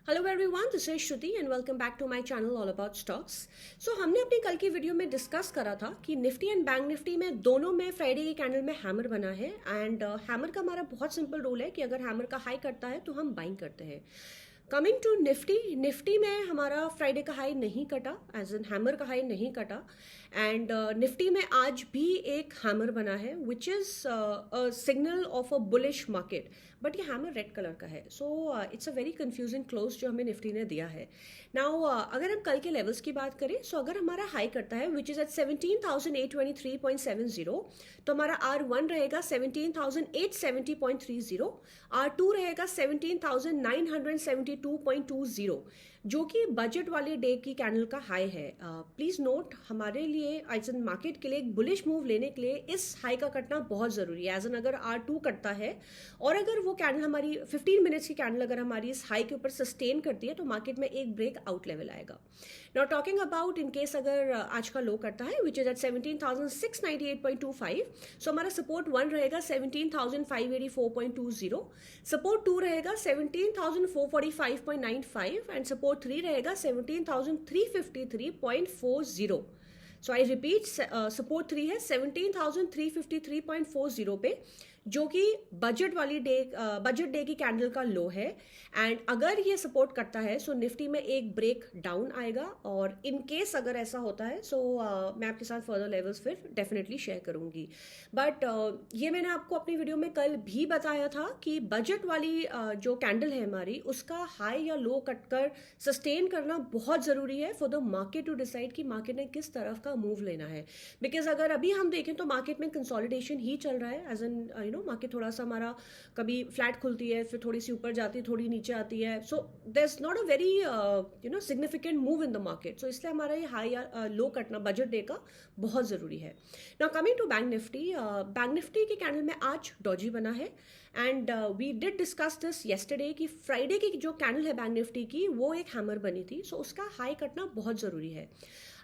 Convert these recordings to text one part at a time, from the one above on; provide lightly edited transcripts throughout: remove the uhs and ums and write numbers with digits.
Hello everyone, this is Shruti and welcome back to my channel all about stocks. So हमने अपनी कल की video में डिस्कस करा था कि निफ्टी एंड बैंक निफ्टी में दोनों में फ्राइडे के कैंडल में हैमर बना है एंड हैमर का हमारा बहुत सिंपल रूल है कि अगर हैमर का हाई करता है तो हम बाइंग करते हैं। कमिंग टू निफ्टी में हमारा फ्राइडे का हाई नहीं कटा, एज एन हैमर का हाई नहीं कटा एंड निफ्टी में आज भी एक हैमर बना है which is a signal of a bullish market, but ये हैमर रेड कलर का है। So it's a very confusing close जो हमें निफ्टी ने दिया है। नाउ अगर हम कल के लेवल्स की बात करें, सो अगर हमारा हाई करता है विच इज़ एट 17,823.70, तो हमारा R1 रहेगा 17,870.30, R2 रहेगा 17,972.20, जो कि बजट वाले डे की कैंडल का हाई है। प्लीज नोट, हमारे लिए एज एन मार्केट के लिए एक बुलिश मूव लेने के लिए इस हाई का कटना बहुत जरूरी है। एज एन अगर R2 कटता है और अगर वो कैंडल हमारी 15 मिनट्स की कैंडल अगर हमारी इस हाई के ऊपर सस्टेन करती है तो मार्केट में एक ब्रेक आउट लेवल आएगा। Now talking about in case अगर आज का लो करता है विच इज एट 17,698.25, सो हमारा सपोर्ट 1 रहेगा 17,584.20, सपोर्ट 2 रहेगा 17,445.95 एंड सपोर्ट 3 रहेगा 17,353.40। सो आई रिपीट, सपोर्ट 3 है 17,353.40 पे, जो कि बजट डे की कैंडल का लो है। एंड अगर ये सपोर्ट करता है सो निफ्टी में एक ब्रेक डाउन आएगा, और इन केस अगर ऐसा होता है सो मैं आपके साथ फर्दर लेवल्स फिर डेफिनेटली शेयर करूंगी। बट ये मैंने आपको अपनी वीडियो में कल भी बताया था कि बजट वाली जो कैंडल है हमारी, उसका हाई या लो कटकर सस्टेन करना बहुत ज़रूरी है for the market to decide कि मार्केट ने किस तरफ का मूव लेना है। बिकॉज अगर अभी हम देखें तो मार्केट में कंसोलिडेशन ही चल रहा है। एज एन मार्केट थोड़ा सा हमारा कभी फ्लैट खुलती है, फिर थोड़ी सी ऊपर जाती है, थोड़ी नीचे आती है। So there is not a very significant move in the market. So इसलिए हमारा ये हाई या लो कटना बजट डे का बहुत ज़रूरी है। Now coming to Bank Nifty की कैंडल में आज डॉजी बना है and we did discuss this yesterday कि फ्राइडे की जो कैंडल है बैंक निफ्टी की वो एक हैमर बनी थी। सो उसका हाई कटना बहुत ज़रूरी है।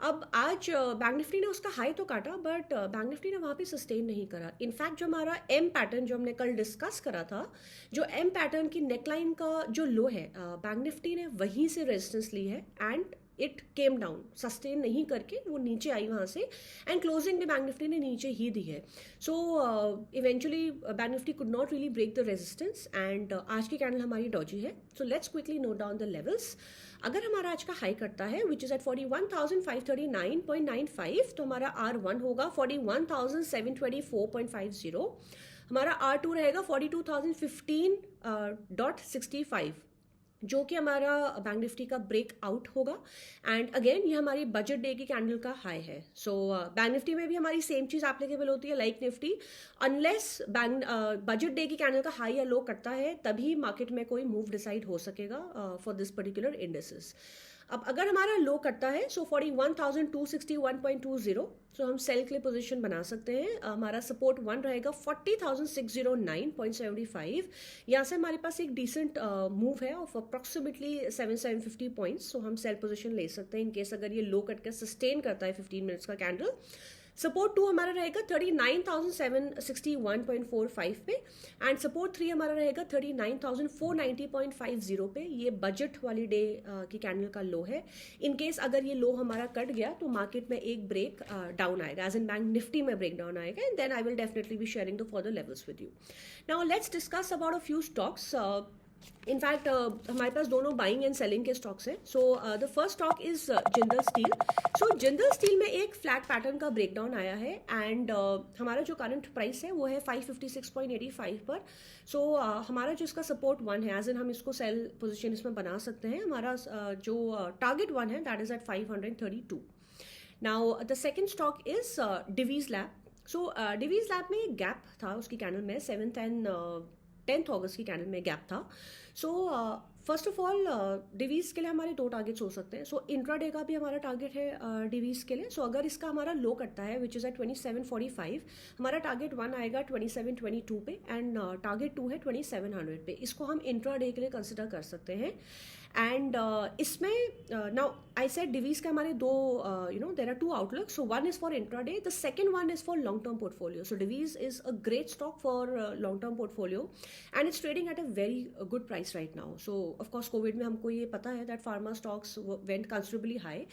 अब आज बैंक निफ्टी ने उसका हाई तो काटा, बट बैंक निफ्टी ने वहाँ पे सस्टेन नहीं करा। इनफैक्ट जो हमारा एम पैटर्न जो हमने कल डिस्कस करा था, जो एम पैटर्न की नेकलाइन का जो लो है, बैंक निफ्टी ने वहीं से रेजिस्टेंस ली है and it came down, sustain नहीं करके वो नीचे आई वहाँ से, एंड क्लोजिंग भी बैंक निफ्टी ने नीचे ही दी है। So eventually Bank Nifty could not really break the resistance and आज की कैंडल हमारी डॉजी है। So let's quickly note down the levels. अगर हमारा आज का हाई करता है विच इज़ एट 41,539.95, तो हमारा R1 होगा 41,724.50, हमारा R2 रहेगा 42,015.65, जो कि हमारा बैंक निफ्टी का ब्रेक आउट होगा। एंड अगेन ये हमारी बजट डे की कैंडल का हाई है। सो बैंक निफ्टी में भी हमारी सेम चीज़ एप्लीकेबल होती है like Nifty, unless budget day की कैंडल का हाई या लो करता है तभी मार्केट में कोई मूव डिसाइड हो सकेगा फॉर दिस पर्टिकुलर इंडेसेस। अब अगर हमारा लो करता है सो 41,261.20, सो हम सेल के लिए पोजीशन बना सकते हैं। हमारा सपोर्ट 1 रहेगा 40,609.75, यहाँ से हमारे पास एक डिसेंट मूव है ऑफ अप्रॉक्सीमेटली 750 पॉइंट्स। सो हम सेल पोजीशन ले सकते हैं इन केस अगर ये लो कट के सस्टेन करता है 15 मिनट्स का कैंडल। सपोर्ट 2 हमारा रहेगा 39,761.45 पे एंड सपोर्ट 3 हमारा रहेगा 39,490.50 पे। ये बजट वाली डे की कैंडल का लो है। इन केस अगर ये लो हमारा कट गया तो मार्केट में एक ब्रेक डाउन आएगा, एज इन बैंक निफ्टी में ब्रेक डाउन आएगा, and then I will definitely be sharing the further levels with you. Now let's discuss about a few stocks. In fact हमारे पास दोनों बाइंग एंड सेलिंग के stocks हैं। So the first stock is Jindal Steel. So Jindal Steel में एक flat pattern का breakdown आया है एंड हमारा जो करंट प्राइस है वो है 556.85 पर। सो हमारा जो इसका सपोर्ट 1 है, एज इन हम इसको सेल पोजिशन इसमें बना सकते हैं। हमारा जो टारगेट 1 है that is at 532। Now the second stock is Divi's lab. So Divi's lab में एक गैप था उसकी कैंडल में, 7th एंड 10th अगस्त की कैंडल में गैप था। So first of all Divi's के लिए हमारे दो टारगेट्स हो सकते हैं। सो इंट्राडे का भी हमारा टारगेट है डिवीज के लिए। सो अगर इसका हमारा लो करता है विच इज़ एट 2745, हमारा टारगेट 1 आएगा 2722 पे एंड टारगेट 2 है 2700 पे। इसको हम इंट्राडे के लिए कंसिडर कर सकते हैं। एंड इसमें नाउ आई सेड डिवीज का हमारे दो there are 2 outlooks. So 1 is for intraday, the second 1 is for long term portfolio. So Divi's is a great stock for long term portfolio and it's trading at a very good price right now. So of course Covid में हमको ये पता है that pharma stocks went considerably high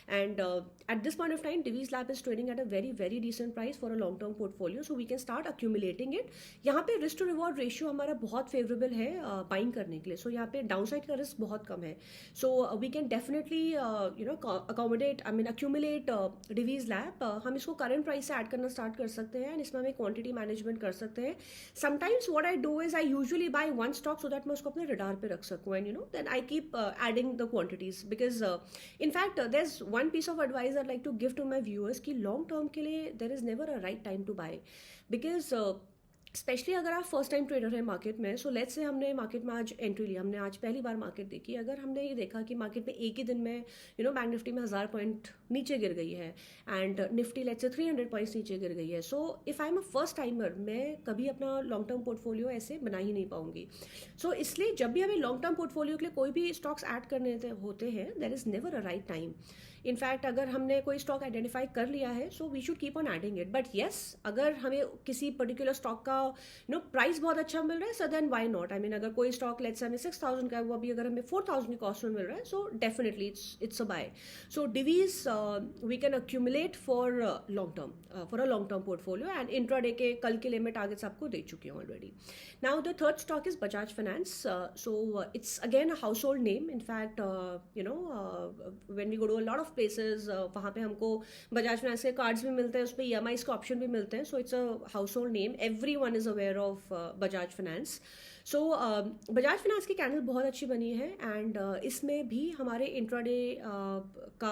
and at this point of time Divi's lab is trading at a very very decent price for a long term portfolio, so we can start accumulating it. यहाँ पे risk to reward ratio हमारा बहुत favourable है buying करने के लिए. सो यहाँ पे डाउनसाइड का रिस्क बहुत कम है. So we can definitely accommodate I mean accumulate Divi's lab. हम इसको करंट प्राइस से ऐड करना स्टार्ट कर सकते हैं एंड इसमें हमें क्वांटिटी मैनेजमेंट कर सकते हैं. Sometimes what I do is I usually buy one stock so that मैं उसको अपने रडार पे रख सकूँ and then I keep adding the quantities because in fact there's one piece of advice I'd like to give to my viewers कि long term के लिए there is never a right time to buy because specially अगर आप first time trader है market में. So let's say हमने market में आज एंट्री लिया, हमने आज पहली बार मार्केट देखी. अगर हमने ये देखा कि मार्केट में एक ही दिन में बैंक निफ्टी में 1000 पॉइंट नीचे गिर गई है and Nifty let's say 300 points नीचे गिर गई है. So if I am a first timer मैं कभी अपना लॉन्ग टर्म पोर्टफोलियो ऐसे बना ही नहीं पाऊंगी. सो इसलिए जब भी हमें लॉन्ग टर्म पोर्टफोलियो के लिए कोई भी स्टॉक्स ऐड करने होते हैं there is never a right time. In fact अगर हमने कोई स्टॉक आइडेंटिफाई कर लिया है so we should keep on adding it. But yes, अगर हमें किसी पर्टिकुलर स्टॉक का प्राइस बहुत अच्छा मिल रहा है so then why not. I mean अगर कोई स्टॉक लेट्स हमें 6000 का है वो अभी अगर हमें 4000 की कॉस्ट में मिल रहा है so definitely it's a buy. So Divi's we can accumulate for long term for a long term portfolio and intraday के कल के लिए मैं टारगेट्स आपको दे चुकी हूँ already. Now the third stock is Bajaj Finance. So it's again a household name. In fact when we go to a lot of places वहाँ पे हमको बजाज फाइनेंस के कार्ड्स भी मिलते हैं, उस पर EMIs के ऑप्शन भी मिलते हैं. So it's a household name. Every one is aware of Bajaj Finance. So Bajaj finance की कैंडल बहुत अच्छी बनी है एंड इसमें भी हमारे इंट्राडे का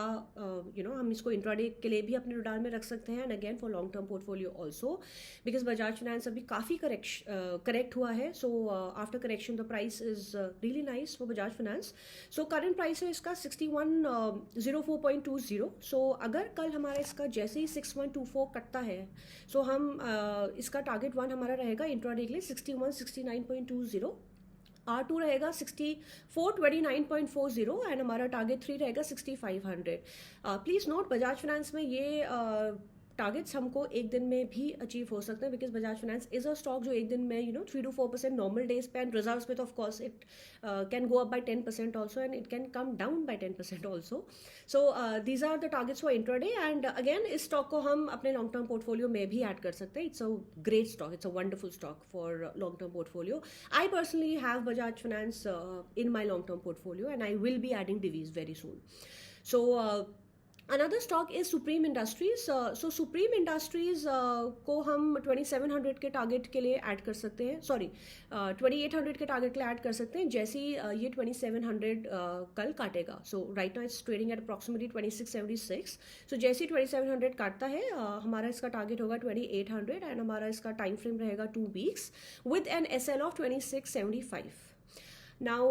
हम इसको इंट्राडे के लिए भी अपने रडार में रख सकते हैं and again for long term portfolio also because Bajaj finance अभी काफ़ी करेक्ट हुआ है. So after correction the price is really nice for Bajaj Finance. So current price है इसका 6104.20. सो अगर कल हमारा इसका जैसे ही 6124 कटता है सो हम इसका टारगेट 1 हमारा रहेगा इंट्राडे के लिए 6169.20. R2 रहेगा 6429.40 एंड हमारा टारगेट 3 रहेगा 6500. प्लीज़ नोट बजाज फाइनेंस में ये टारगेट्स हमको एक दिन में भी अचीव हो सकते हैं because Bajaj Finance is a stock जो एक दिन में 3 to 4% नॉर्मल डेज पे एंड रिजर्व्स पे तो of course it can go up by 10% also and it can come down by 10% also. So these are the targets for intraday and again इस स्टॉक को हम अपने लॉन्ग टर्म पोर्टफोलियो में भी ऐड कर सकते हैं. It's a great stock, it's a wonderful stock for long term portfolio. I personally have Bajaj Finance in my long term portfolio and I will be adding Divi's very soon. So Another stock is Supreme Industries. So Supreme Industries को हम 2700 के target के लिए add कर सकते हैं, sorry 2800 के target के लिए ऐड कर सकते हैं जैसे ही ये 2700 कल काटेगा. So right now it's trading at approximately 2676. So जैसे ही 2700 काटता है हमारा इसका टारगेट होगा 2800 एंड हमारा इसका टाइम फ्रेम रहेगा 2 weeks with an SL of 2675. Now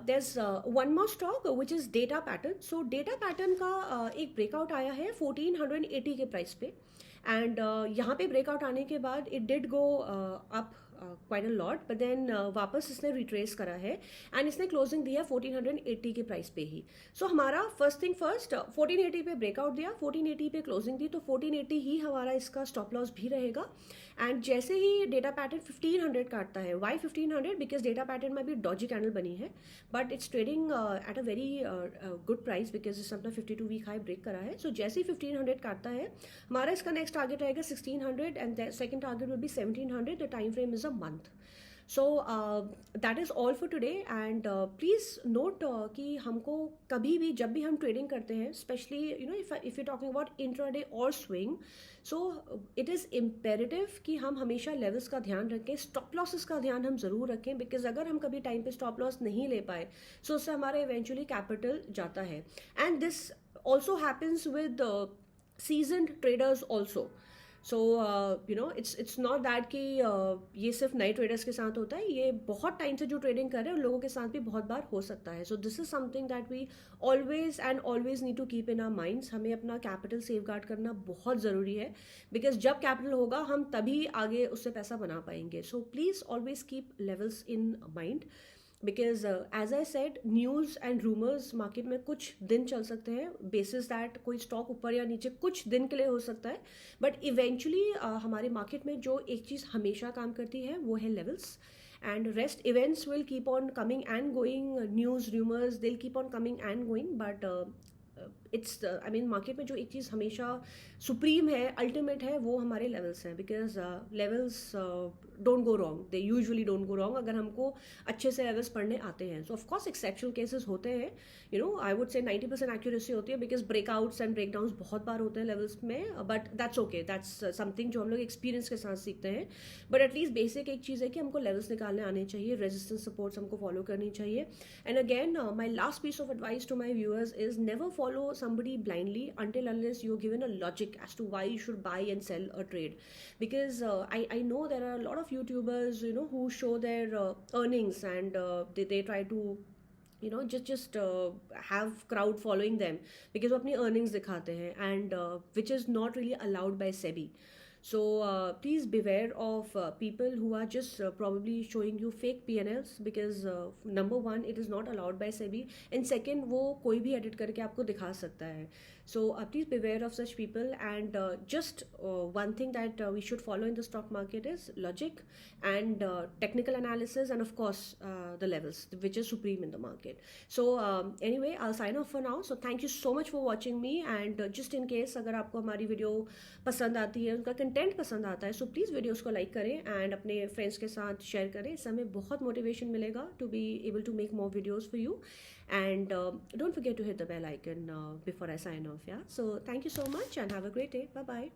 there's one more stock which is Data Pattern. So Data Pattern का एक ब्रेकआउट आया है 1480 के प्राइस पे एंड यहाँ पे ब्रेकआउट आने के बाद it did go up quite a lot but then वापस इसने रिट्रेस करा है एंड इसने क्लोजिंग दिया 1480 के प्राइस पे ही. सो हमारा फर्स्ट थिंग फर्स्ट 1480 पे ब्रेकआउट दिया, 1480 पे क्लोजिंग दी, तो 1480 ही हमारा इसका स्टॉप लॉस भी रहेगा. एंड जैसे ही डेटा पैटर्न 1500 काटता है, वाई 1500 बिकॉज डेटा पैटर्न में भी डॉजी कैंडल बनी है but it's trading at a very good price because इसने अपना 52 वीक हाई ब्रेक करा है. सो जैसे ही 1500 काटता है हमारा इसका नेक्स्ट टारगेट रहेगा 1600 and second target will be 1700. The time frame is a month. So that is all for today and please note कि हमको कभी भी जब भी हम ट्रेडिंग करते हैं specially if you talking about intraday और swing, so it is imperative कि हम हमेशा लेवल्स का ध्यान रखें, स्टॉप लॉसेस का ध्यान हम ज़रूर रखें बिकॉज अगर हम कभी टाइम पे स्टॉप लॉस नहीं ले पाए सो उससे हमारा इवेंचुअली कैपिटल जाता है. And this also happens with seasoned traders also. So it's not that कि ये सिर्फ नए ट्रेडर्स के साथ होता है, ये बहुत टाइम से जो ट्रेडिंग कर रहे हैं उन लोगों के साथ भी बहुत बार हो सकता है. So this is something that we always need to keep in our minds. हमें अपना कैपिटल सेफ गार्ड करना बहुत ज़रूरी है बिकॉज जब कैपिटल होगा हम तभी आगे उससे पैसा बना पाएंगे. So please always keep levels in mind because as I said news and rumours market में कुछ दिन चल सकते हैं बेसिस दैट कोई स्टॉक ऊपर या नीचे कुछ दिन के लिए हो सकता है बट इवेंचुअली हमारे मार्केट में जो एक चीज़ हमेशा काम करती है वो है levels and rest events will keep on coming and going, news rumors they'll keep on coming and going, but it's I mean market में जो एक चीज़ हमेशा सुप्रीम है, अल्टीमेट है, वो हमारे लेवल्स हैं, because levels don't go wrong, they usually don't go wrong अगर हमको अच्छे से लेवल्स पढ़ने आते हैं. सो ऑफकोर्स एक्सेप्शनल केसेस होते हैं, you know, I would say 90% accuracy होती है, बिकॉज ब्रेकआउट्स एंड ब्रेकडाउन्स बहुत बार होते हैं लेवल्स में, but that's okay, that's something जो हम लोग एक्सपीरियंस के साथ सीखते हैं. बट एटलीस्ट बेसिक एक चीज़ है कि हमको लेवल्स निकालने आने चाहिए, रेजिस्टेंस सपोर्ट्स हमको फॉलो करनी चाहिए. And again my last piece of advice to my viewers is never follow somebody blindly until unless you're given a logic as to why you should buy and sell a trade, because I know there are a lot of YouTubers, you know, who show their earnings, and they try to, you know, just have crowd following them because वो अपनी earnings दिखाते हैं, and which is not really allowed by SEBI. So please beware of people who are just probably showing you fake P&Ls, because number one, it is not allowed by SEBI, and second, वो कोई भी edit करके आपको दिखा सकता है. So please beware of such people, and just one thing that we should follow in the stock market is logic and technical analysis, and of course the levels which is supreme in the market. So anyway, I'll sign off for now. So thank you so much for watching me, and just in case अगर आपको हमारी video पसंद आती है, उनका content पसंद आता है, सो प्लीज़ वीडियोस को लाइक करें एंड अपने फ्रेंड्स के साथ शेयर करें. इससे हमें बहुत मोटिवेशन मिलेगा to be able to make more videos for you. And don't forget to hit the bell icon before I sign off. Yeah, so thank you so much and have a great day. Bye bye.